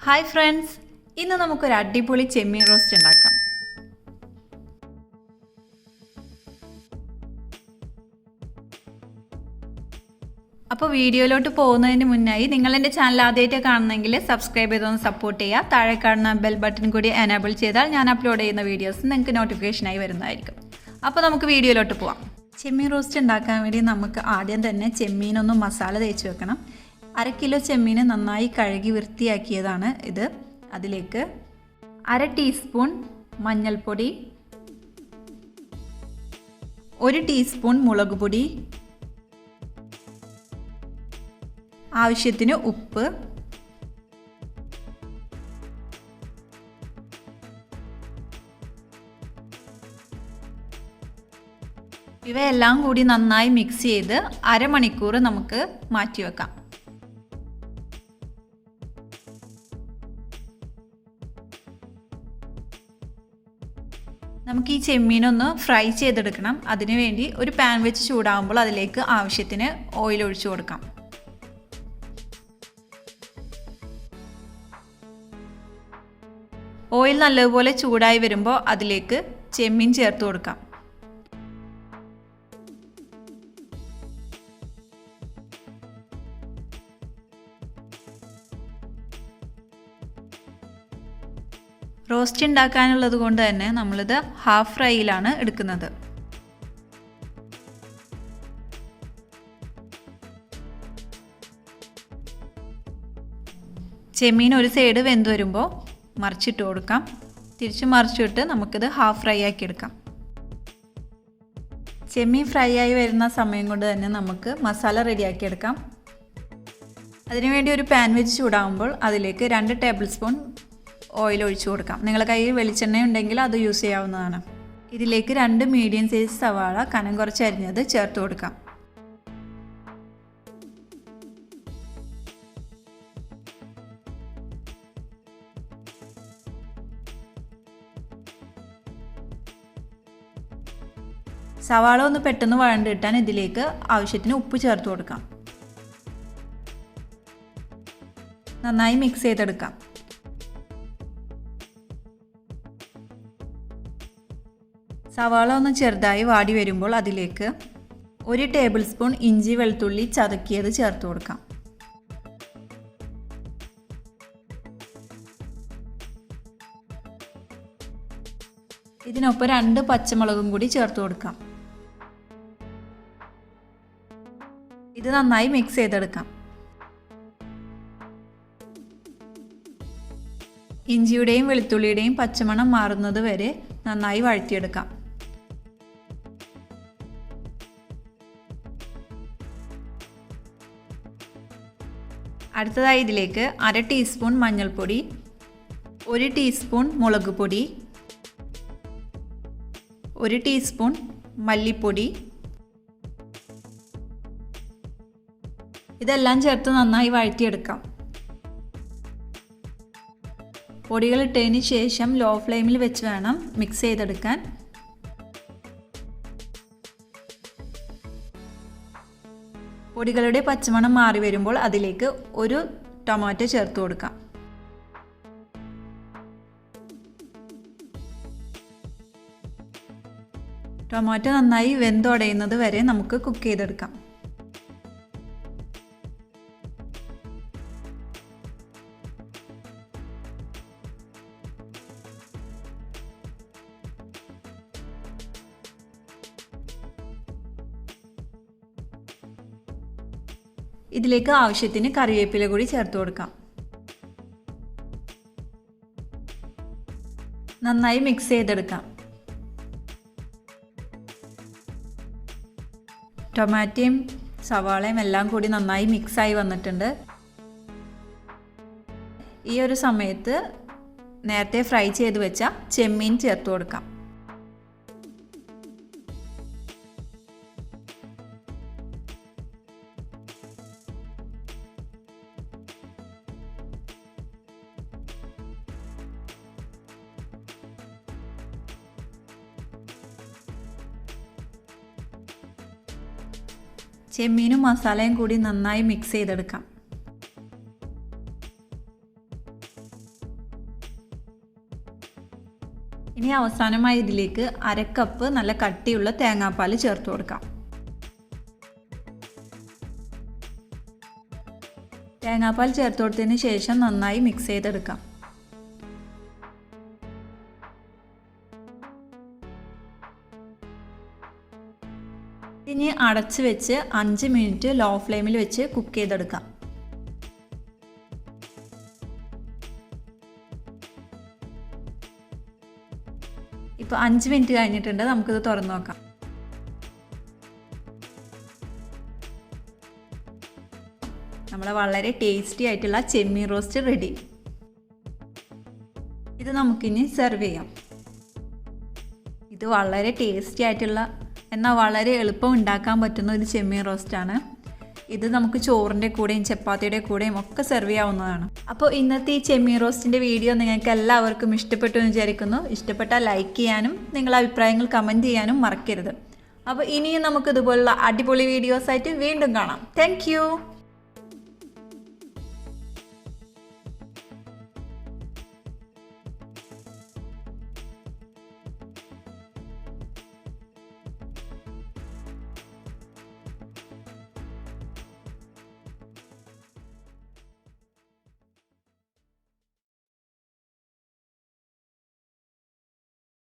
Hi friends, ഇന്ന് നമുക്കൊരു അടിപൊളി ചെമ്മീൻ റോസ്റ്റ് ഉണ്ടാക്കാം. അപ്പോൾ വീഡിയോയിലോട്ട് പോകുന്നതിന് മുന്നായി നിങ്ങൾ എൻ്റെ ചാനൽ ആദ്യമായിട്ട് കാണുന്നെങ്കിൽ സബ്സ്ക്രൈബ് ചെയ്തൊന്ന് സപ്പോർട്ട് ചെയ്യുക. താഴെ കാണുന്ന ബെൽ ബട്ടൺ കൂടി എനേബിൾ ചെയ്താൽ ഞാൻ അപ്ലോഡ് ചെയ്യുന്ന വീഡിയോസ് നിങ്ങൾക്ക് നോട്ടിഫിക്കേഷനായി വരുന്നതായിരിക്കും. അപ്പോൾ നമുക്ക് വീഡിയോയിലോട്ട് പോവാം. ചെമ്മീൻ റോസ്റ്റ് ഉണ്ടാക്കാൻ വേണ്ടി നമുക്ക് ആദ്യം തന്നെ ചെമ്മീനൊന്ന് മസാല തേച്ച് വെക്കണം. 1/2 കിലോ ചെമ്മീൻ നന്നായി കഴുകി വൃത്തിയാക്കിയതാണ് ഇത്. അതിലേക്ക് 1/2 ടീസ്പൂൺ മഞ്ഞൾപ്പൊടി, 1 ടീസ്പൂൺ മുളക് പൊടി, ആവശ്യത്തിന് ഉപ്പ്, ഇവയെല്ലാം കൂടി നന്നായി മിക്സ് ചെയ്ത് അരമണിക്കൂർ നമുക്ക് മാറ്റിവെക്കാം. നമുക്ക് ഈ ചെമ്മീനൊന്ന് ഫ്രൈ ചെയ്തെടുക്കണം. അതിനുവേണ്ടി ഒരു പാൻ വെച്ച് ചൂടാകുമ്പോൾ അതിലേക്ക് ആവശ്യത്തിന് ഓയിൽ ഒഴിച്ചു കൊടുക്കാം. ഓയിൽ നല്ലതുപോലെ ചൂടായി വരുമ്പോൾ അതിലേക്ക് ചെമ്മീൻ ചേർത്ത് കൊടുക്കാം. റോസ്റ്റ് ഉണ്ടാക്കാനുള്ളത് കൊണ്ട് തന്നെ നമ്മളിത് ഹാഫ് ഫ്രൈയിലാണ് എടുക്കുന്നത്. ചെമ്മീൻ ഒരു സൈഡ് വെന്ത് വരുമ്പോൾ മറിച്ചിട്ട് കൊടുക്കാം. തിരിച്ച് മറിച്ചിട്ട് നമുക്കിത് ഹാഫ് ഫ്രൈ ആക്കി എടുക്കാം. ചെമ്മീൻ ഫ്രൈ ആയി വരുന്ന സമയം കൊണ്ട് തന്നെ നമുക്ക് മസാല റെഡിയാക്കി എടുക്കാം. അതിനുവേണ്ടി ഒരു പാൻ വെച്ച് ചൂടാകുമ്പോൾ അതിലേക്ക് 2 ടേബിൾ സ്പൂൺ ഓയിൽ ഒഴിച്ചു കൊടുക്കാം. നിങ്ങളുടെ കയ്യിൽ വെളിച്ചെണ്ണ ഉണ്ടെങ്കിൽ അത് യൂസ് ചെയ്യാവുന്നതാണ്. ഇതിലേക്ക് 2 മീഡിയം സൈസ് സവാള കനം കുറച്ച് അരിഞ്ഞത് ചേർത്ത് കൊടുക്കാം. സവാള ഒന്ന് പെട്ടെന്ന് വഴണ്ട് കിട്ടാൻ ഇതിലേക്ക് ആവശ്യത്തിന് ഉപ്പ് ചേർത്ത് കൊടുക്കാം. നന്നായി മിക്സ് ചെയ്തെടുക്കാം. സവാള ഒന്ന് ചെറുതായി വാടി വരുമ്പോൾ അതിലേക്ക് 1 ടേബിൾ സ്പൂൺ ഇഞ്ചി വെളുത്തുള്ളി ചതക്കിയത് ചേർത്ത് കൊടുക്കാം. ഇതിനൊപ്പം 2 പച്ചമുളകും കൂടി ചേർത്ത് കൊടുക്കാം. ഇത് നന്നായി മിക്സ് ചെയ്തെടുക്കാം. ഇഞ്ചിയുടെയും വെളുത്തുള്ളിയുടെയും പച്ചമണം മാറുന്നത് വരെ നന്നായി വഴറ്റിയെടുക്കാം. അടുത്തതായി ഇതിലേക്ക് 1/2 ടീസ്പൂൺ മഞ്ഞൾപ്പൊടി, 1 ടീസ്പൂൺ മുളക് പൊടി, 1 ടീസ്പൂൺ മല്ലിപ്പൊടി, ഇതെല്ലാം ചേർത്ത് നന്നായി വഴറ്റിയെടുക്കാം. പൊടികൾ ഇട്ടതിന് ശേഷം ലോ ഫ്ലെയിമിൽ വെച്ച് വേണം മിക്സ് ചെയ്തെടുക്കാൻ. പൊടികളുടെ പച്ചമണം മാറി വരുമ്പോൾ അതിലേക്ക് 1 ടൊമാറ്റോ ചേർത്ത് കൊടുക്കാം. ടൊമാറ്റോ നന്നായി വെന്തുടയുന്നത് വരെ നമുക്ക് കുക്ക് ചെയ്തെടുക്കാം. ഇതിലേക്ക് ആവശ്യത്തിന് കറിവേപ്പില കൂടി ചേർത്ത് കൊടുക്കാം. നന്നായി മിക്സ് ചെയ്തെടുക്കാം. ടൊമാറ്റോയും സവാളയും എല്ലാം കൂടി നന്നായി മിക്സായി വന്നിട്ടുണ്ട്. ഈ ഒരു സമയത്ത് നേരത്തെ ഫ്രൈ ചെയ്ത് വെച്ച ചെമ്മീൻ ചേർത്ത് കൊടുക്കാം. ചെമ്മീനും മസാലയും കൂടി നന്നായി മിക്സ് ചെയ്തെടുക്കാം. ഇനി അവസാനമായി ഇതിലേക്ക് 1/2 കപ്പ് നല്ല കട്ടിയുള്ള തേങ്ങാപ്പാൽ ചേർത്ത് കൊടുക്കാം. തേങ്ങാപ്പാൽ ചേർത്ത് കൊടുത്തതിന് ശേഷം നന്നായി മിക്സ് ചെയ്തെടുക്കാം. ഇനി അടച്ച് വെച്ച് 5 മിനിറ്റ് ലോ ഫ്ലെയിമിൽ വെച്ച് കുക്ക് ചെയ്തെടുക്കാം. ഇപ്പോൾ 5 മിനിറ്റ് കഴിഞ്ഞിട്ടുണ്ട്. നമുക്കിത് തുറന്നു നോക്കാം. നമ്മളെ വളരെ ടേസ്റ്റി ആയിട്ടുള്ള ചെമ്മീൻ റോസ്റ്റ് റെഡി. ഇത് നമുക്കിനി സെർവ് ചെയ്യാം. ഇത് വളരെ ടേസ്റ്റി ആയിട്ടുള്ള എന്നാൽ വളരെ എളുപ്പം ഉണ്ടാക്കാൻ പറ്റുന്ന ഒരു ചെമ്മീൻ റോസ്റ്റാണ്. ഇത് നമുക്ക് ചോറിൻ്റെ കൂടെയും ചപ്പാത്തിയുടെ കൂടെയും ഒക്കെ സെർവ് ചെയ്യാവുന്നതാണ്. അപ്പോൾ ഇന്നത്തെ ഈ ചെമ്മീൻ റോസ്റ്റിൻ്റെ വീഡിയോ നിങ്ങൾക്ക് എല്ലാവർക്കും ഇഷ്ടപ്പെട്ടു എന്ന് വിചാരിക്കുന്നു. ഇഷ്ടപ്പെട്ടാൽ ലൈക്ക് ചെയ്യാനും നിങ്ങളുടെ അഭിപ്രായങ്ങൾ കമൻറ്റ് ചെയ്യാനും മറക്കരുത്. അപ്പോൾ ഇനിയും നമുക്ക് ഇതുപോലുള്ള അടിപൊളി വീഡിയോസായിട്ട് വീണ്ടും കാണാം. താങ്ക്